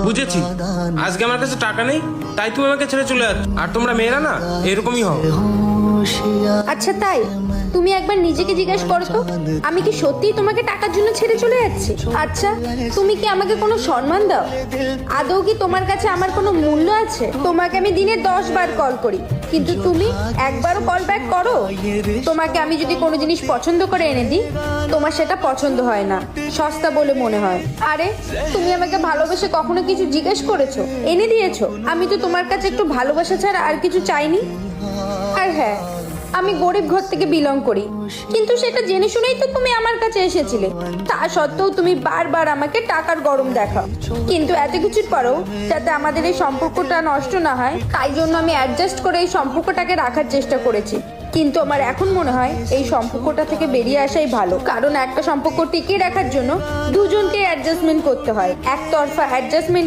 বুঝেছি, আজকে আমার কাছে টাকা নেই তাই তুমি আমাকে ছেড়ে চলে যাচ্ছ। আর তোমরা মেয়েরা না এরকমই হও। আচ্ছা তাই? তুমি একবার নিজেকে জিজ্ঞেস করো তো, আমি কি সত্যিই তোমাকে টাকার জন্য ছেড়ে চলে যাচ্ছি? আচ্ছা, তুমি কি আমাকে কোনো সম্মান দাও? আদৌ কি তোমার কাছে আমার কোনো মূল্য আছে? তোমাকে আমি দিনে 10 বার কল করি, কিন্তু তুমি একবারও কল ব্যাক করো? তোমাকে আমি যদি কোনো জিনিস পছন্দ করে এনে দিই, তোমার সেটা পছন্দ হয় না, সস্তা বলে মনে হয়। আরে, তুমি আমাকে ভালোবেসে কখনো কিছু জিজ্ঞেস করেছো, এনে দিয়েছো? আমি তো তোমার কাছে একটু ভালোবাসা ছাড়া আর কিছু চাইনি। আর হ্যাঁ, আমি গরিব ঘর থেকে বিলং করি, কিন্তু সেটা জেনে শুনেই তো তুমি আমার কাছে এসেছিলে। তা সত্ত্বেও তুমি বারবার আমাকে টাকার গরম দেখাও। কিন্তু এত কিছুর পরেও যাতে আমাদের এই সম্পর্কটা নষ্ট না হয়, তাই জন্য আমি অ্যাডজাস্ট করে এই সম্পর্কটাকে রাখার চেষ্টা করেছি। কিন্তু আমার এখন মনে হয় এই সম্পর্কটা থেকে বেরিয়ে আসাই ভালো, কারণ একটা সম্পর্ক টিকিয়ে রাখার জন্য দুজনকে অ্যাডজাস্টমেন্ট করতে হয়। একতরফা অ্যাডজাস্টমেন্ট